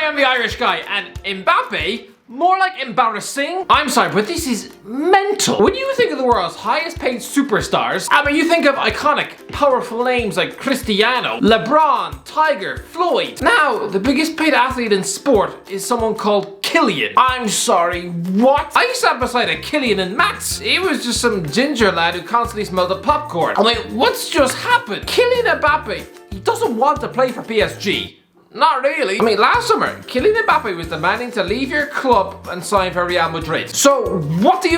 am the Irish guy, and Mbappe, more like embarrassing. I'm sorry, but this is mental. When you think of the world's highest paid superstars, I mean, you think of iconic, powerful names like Cristiano, LeBron, Tiger, Floyd. Now, the biggest paid athlete in sport is someone called Kylian. I'm sorry, what? I sat beside a Kylian in maths. He was just some ginger lad who constantly smelled the popcorn. I mean, what's just happened? Kylian Mbappe, he doesn't want to play for PSG. Not really. I mean, last summer, Kylian Mbappe was demanding to leave your club and sign for Real Madrid. So, what do?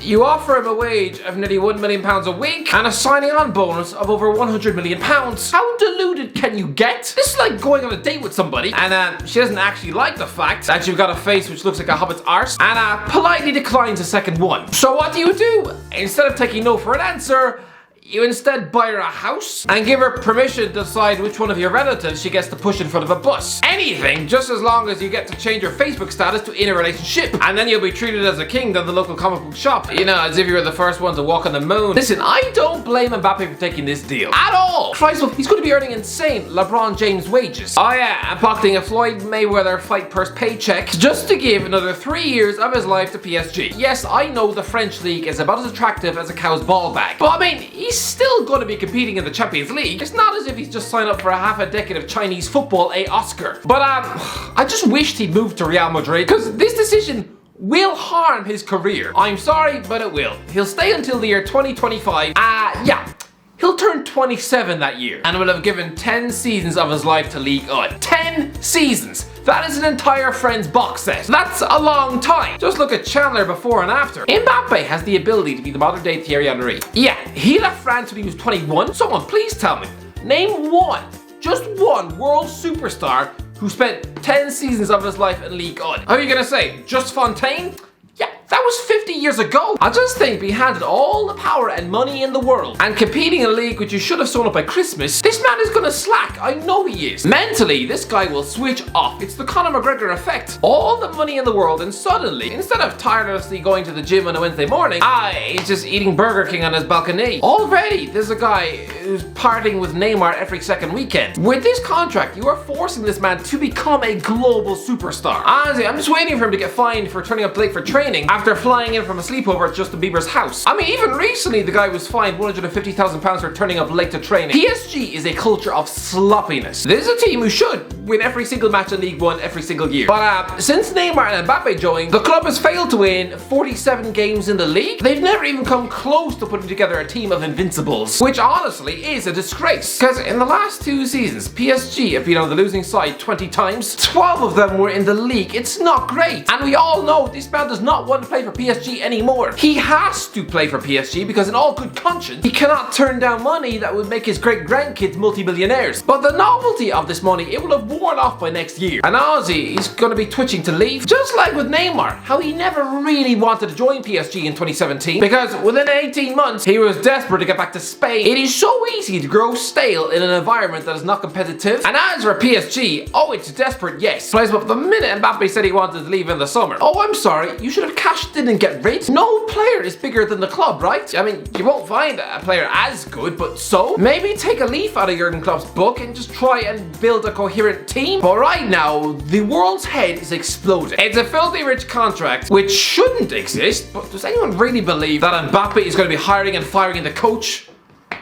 You offer him a wage of nearly £1 million a week and a signing on bonus of over £100 million. How deluded can you get? This is like going on a date with somebody and she doesn't actually like the fact that you've got a face which looks like a hobbit's arse and politely declines a second one. So what do? Instead of taking no for an answer, you instead buy her a house and give her permission to decide which one of your relatives she gets to push in front of a bus. Anything, just as long as you get to change your Facebook status to in a relationship. And then you'll be treated as a king down the local comic book shop. You know, as if you were the first one to walk on the moon. Listen, I don't blame Mbappe for taking this deal. At all! Christ, he's going to be earning insane LeBron James wages. Oh yeah, and pocketing a Floyd Mayweather fight purse paycheck just to give another 3 years of his life to PSG. Yes, I know the French league is about as attractive as a cow's ball bag. But I mean, he's still going to be competing in the Champions League. It's not as if he's just signed up for a half a decade of Chinese football, Oscar. But I just wished he'd moved to Real Madrid because this decision will harm his career. I'm sorry, but it will. He'll stay until the year 2025. Yeah. He'll turn 27 that year and will have given 10 seasons of his life to League 1. 10 seasons! That is an entire Friends box set. That's a long time. Just look at Chandler before and after. Mbappe has the ability to be the modern day Thierry Henry. Yeah, he left France when he was 21. Someone please tell me, name one, just one world superstar who spent 10 seasons of his life in League 1. How are you gonna say, just Fontaine? Yeah, that was 50 years ago. I just think be handed all the power and money in the world and competing in a league which you should have sewn up by Christmas, this man is gonna slack. I know he is. Mentally, this guy will switch off. It's the Conor McGregor effect. All the money in the world and suddenly, instead of tirelessly going to the gym on a Wednesday morning, he's just eating Burger King on his balcony. Already, there's a guy who's partying with Neymar every second weekend. With this contract, you are forcing this man to become a global superstar. Honestly, I'm just waiting for him to get fined for turning up late for training after flying in from a sleepover at Justin Bieber's house. I mean, even recently the guy was fined £150,000 for turning up late to training. PSG is a culture of sloppiness. This is a team who should win every single match in League 1 every single year. But since Neymar and Mbappe joined, the club has failed to win 47 games in the league. They've never even come close to putting together a team of invincibles, which honestly is a disgrace. Because in the last 2 seasons, PSG have been on the losing side 20 times. 12 of them were in the league. It's not great. And we all know this man does not want to play for PSG anymore. He has to play for PSG because in all good conscience, he cannot turn down money that would make his great-grandkids multi-millionaires. But the novelty of this money, it will have worn off by next year. And honestly, he's going to be twitching to leave. Just like with Neymar, how he never really wanted to join PSG in 2017 because within 18 months, he was desperate to get back to Spain. It is so easy to grow stale in an environment that is not competitive. And as for PSG, it's desperate, yes. But the minute Mbappe said he wanted to leave in the summer, I'm sorry, you should have cashed in and get rid. No player is bigger than the club, right? I mean, you won't find a player as good, but so? Maybe take a leaf out of Jurgen Klopp's book and just try and build a coherent team. But right now, the world's head is exploding. It's a filthy rich contract, which shouldn't exist, but does anyone really believe that Mbappe is going to be hiring and firing the coach?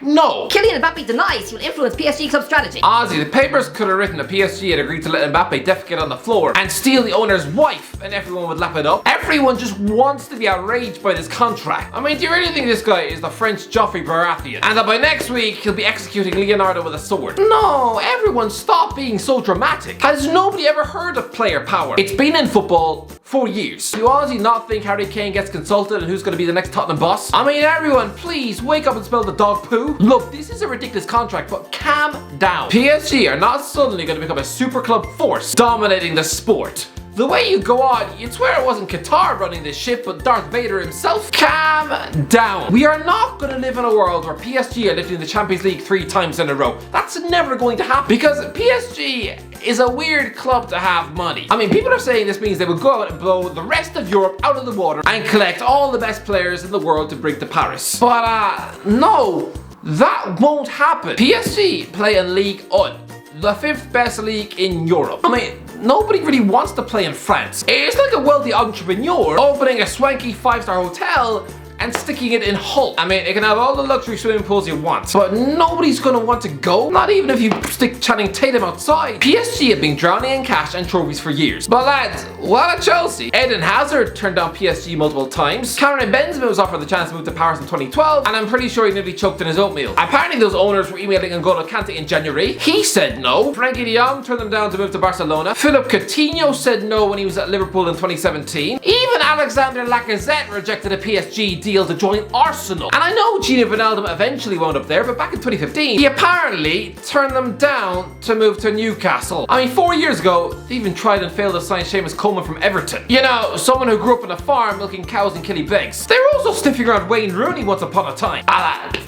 No. Kylian Mbappe denies he will influence PSG club strategy. Honestly, the papers could have written that PSG had agreed to let Mbappe defecate on the floor and steal the owner's wife and everyone would lap it up. Everyone just wants to be outraged by this contract. I mean, do you really think this guy is the French Joffrey Baratheon and that by next week he'll be executing Leonardo with a sword? No, everyone stop being so dramatic. Has nobody ever heard of player power? It's been in football for years. Do you honestly not think Harry Kane gets consulted on who's going to be the next Tottenham boss? I mean, everyone, please wake up and spell the dog poo. Look, this is a ridiculous contract, but calm down. PSG are not suddenly going to become a super club force dominating the sport. The way you go on, you'd swear it wasn't Qatar running this ship, but Darth Vader himself. Calm down. We are not going to live in a world where PSG are lifting the Champions League 3 times in a row. That's never going to happen because PSG is a weird club to have money. I mean, people are saying this means they will go out and blow the rest of Europe out of the water and collect all the best players in the world to bring to Paris. But no, that won't happen. PSG play in League 1. the 5th best league in Europe. I mean, nobody really wants to play in France. It's like a wealthy entrepreneur opening a swanky 5-star hotel and sticking it in Hull. I mean, it can have all the luxury swimming pools you want, but nobody's gonna want to go, not even if you stick Channing Tatum outside. PSG have been drowning in cash and trophies for years. But lads, what at Chelsea? Eden Hazard turned down PSG multiple times. Karim Benzema was offered the chance to move to Paris in 2012, and I'm pretty sure he nearly choked in his oatmeal. Apparently those owners were emailing N'Golo Kante in January. He said no. Frankie de Jong turned them down to move to Barcelona. Philippe Coutinho said no when he was at Liverpool in 2017. Even Alexander Lacazette rejected a PSG deal to join Arsenal. And I know Gini Wijnaldum eventually wound up there, but back in 2015, he apparently turned them down to move to Newcastle. I mean, 4 years ago, they even tried and failed to sign Seamus Coleman from Everton. You know, someone who grew up on a farm milking cows and killing pigs. They were also sniffing around Wayne Rooney once upon a time.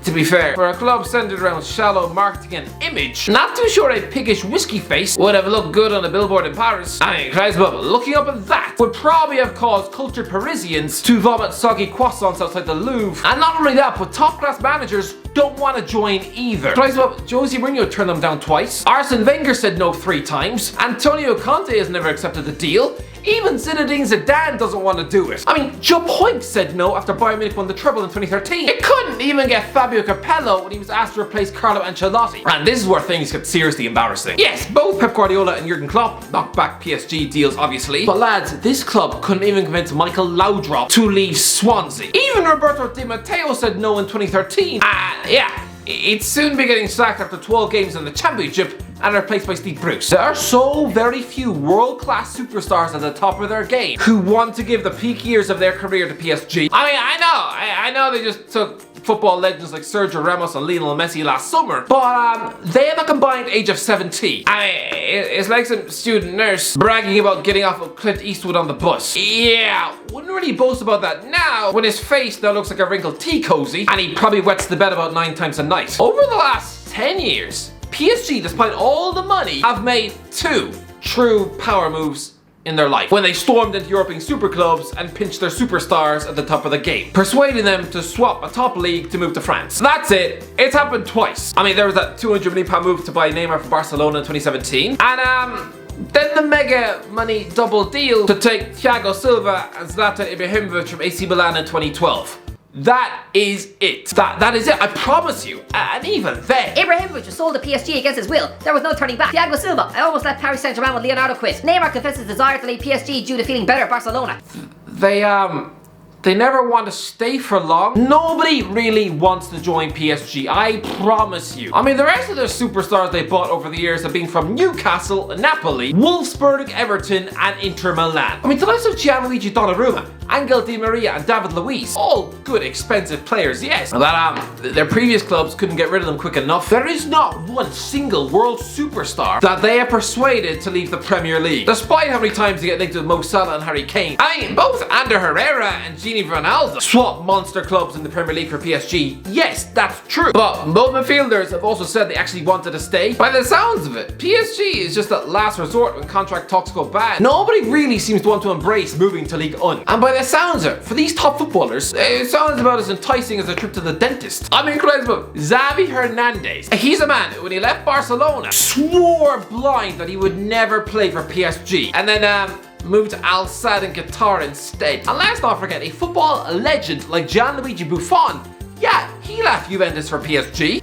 To be fair, for a club centered around shallow marketing and image, not too sure a piggish whiskey face would have looked good on a billboard in Paris. I mean, Christ, but looking up at that would probably have caused cultured Parisians to vomit soggy croissants outside the Louvre. And not only that, but top-class managers don't want to join either. Christ, but Jose Mourinho turned them down twice. Arsene Wenger said no 3 times. Antonio Conte has never accepted the deal. Even Zinedine Zidane doesn't want to do it. I mean, Jupp Heynckes said no after Bayern Munich won the treble in 2013. It couldn't even get Fabio Capello when he was asked to replace Carlo Ancelotti. And this is where things get seriously embarrassing. Yes, both Pep Guardiola and Jurgen Klopp knocked back PSG deals, obviously. But lads, this club couldn't even convince Michael Laudrup to leave Swansea. Even Roberto Di Matteo said no in 2013. Yeah, it'd soon be getting sacked after 12 games in the Championship and replaced by Steve Bruce. There are so very few world-class superstars at the top of their game who want to give the peak years of their career to PSG. I mean, I know they just took football legends like Sergio Ramos and Lionel Messi last summer, but they have a combined age of 17. I mean, it's like some student nurse bragging about getting off of Clint Eastwood on the bus. Yeah, wouldn't really boast about that now when his face now looks like a wrinkled tea cozy and he probably wets the bed about 9 times a night. Over the last 10 years, PSG, despite all the money, have made 2 true power moves in their life when they stormed into European super clubs and pinched their superstars at the top of the game, persuading them to swap a top league to move to France. That's it. It's happened twice. I mean, there was that £200 million move to buy Neymar from Barcelona in 2017, and then the mega money double deal to take Thiago Silva and Zlatan Ibrahimovic from AC Milan in 2012. That is it. That is it, I promise you. And even then, Ibrahimovic was sold to PSG against his will. There was no turning back. Thiago Silva, I almost left Paris Saint-Germain when Leonardo quit. Neymar confessed his desire to leave PSG due to feeling better at Barcelona. They never want to stay for long. Nobody really wants to join PSG, I promise you. I mean, the rest of the superstars they bought over the years have been from Newcastle, Napoli, Wolfsburg, Everton, and Inter Milan. I mean, the likes of Gianluigi Donnarumma, Angel Di Maria, and David Luiz, all good, expensive players, yes. But their previous clubs couldn't get rid of them quick enough. There is not one single world superstar that they have persuaded to leave the Premier League, despite how many times they get linked with Mo Salah and Harry Kane. I mean, both Ander Herrera and Gini Wijnaldum swap monster clubs in the Premier League for PSG. Yes, that's true. But both midfielders have also said they actually wanted to stay. By the sounds of it, PSG is just a last resort when contract talks go bad. Nobody really seems to want to embrace moving to Ligue 1. And by the sounds of it, for these top footballers, it sounds about as enticing as a trip to the dentist. I'm incredible. Xavi Hernandez. He's a man who, when he left Barcelona, swore blind that he would never play for PSG. And then, moved to Al Sadd in Qatar instead. And let's not forget, a football legend like Gianluigi Buffon, yeah, he left Juventus for PSG.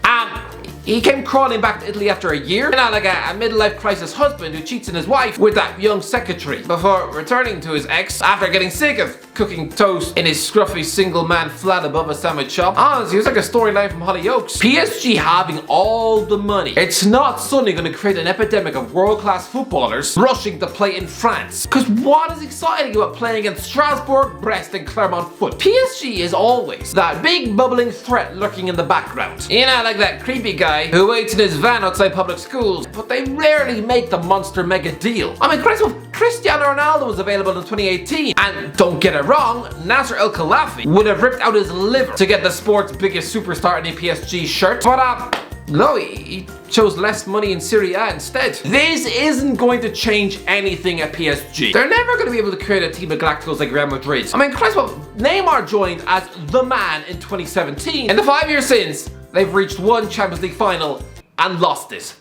He came crawling back to Italy after a year, you know, like a midlife crisis husband who cheats on his wife with that young secretary before returning to his ex after getting sick of cooking toast in his scruffy single man flat above a sandwich shop. Honestly, it was like a storyline from Hollyoaks. PSG having all the money, it's not suddenly going to create an epidemic of world-class footballers rushing to play in France. Because what is exciting about playing against Strasbourg, Brest, and Clermont Foot? PSG is always that big bubbling threat lurking in the background. You know, like that creepy guy who waits in his van outside public schools, but they rarely make the monster mega deal. I mean, Cristiano Ronaldo was available in 2018, and don't get it wrong, Nasser El Khelaifi would have ripped out his liver to get the sport's biggest superstar in a PSG shirt, but no, he chose less money in Serie A instead. This isn't going to change anything at PSG. They're never going to be able to create a team of Galacticos like Real Madrid. I mean, Neymar joined as the man in 2017. In the 5 years since, they've reached one Champions League final and lost it.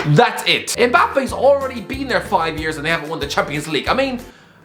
That's it. Mbappe's already been there 5 years and they haven't won the Champions League. I mean,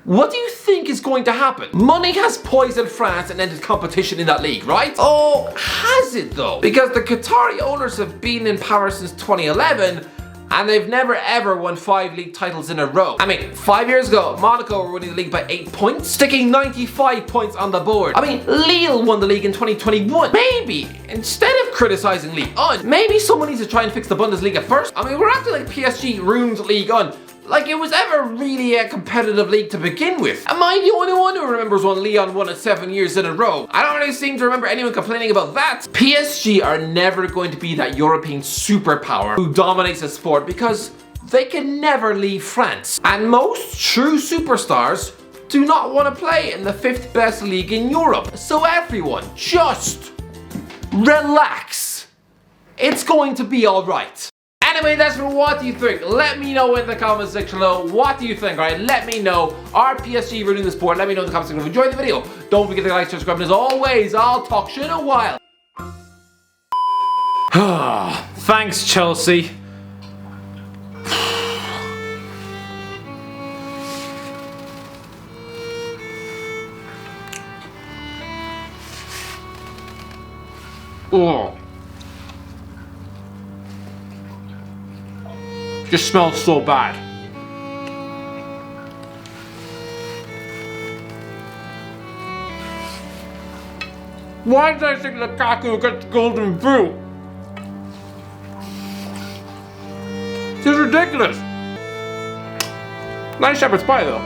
what do you think is going to happen? Money has poisoned France and ended competition in that league, right? Oh, has it though? Because the Qatari owners have been in power since 2011 and they've never ever won 5 league titles in a row. I mean, 5 years ago, Monaco were winning the league by 8 points, sticking 95 points on the board. I mean, Lille won the league in 2021. Maybe, instead of criticizing Ligue 1, maybe someone needs to try and fix the Bundesliga first. I mean, we're acting like PSG ruined Ligue 1. Like it was ever really a competitive league to begin with. Am I the only one who remembers when Lyon won it 7 years in a row? I don't really seem to remember anyone complaining about that. PSG are never going to be that European superpower who dominates the sport because they can never leave France. And most true superstars do not want to play in the 5th best league in Europe. So everyone, just relax. It's going to be alright. Anyway, that's for what do you think. Let me know in the comment section below. What do you think, alright? Let me know. Are PSG ruining the sport? Let me know in the comment section below. Enjoy the video. Don't forget to like, subscribe, and as always, I'll talk shit in a while. Thanks, Chelsea. Oh. Just smells so bad. Why did I think Lukaku gets the golden boot? This is ridiculous. Nice shepherd's pie though.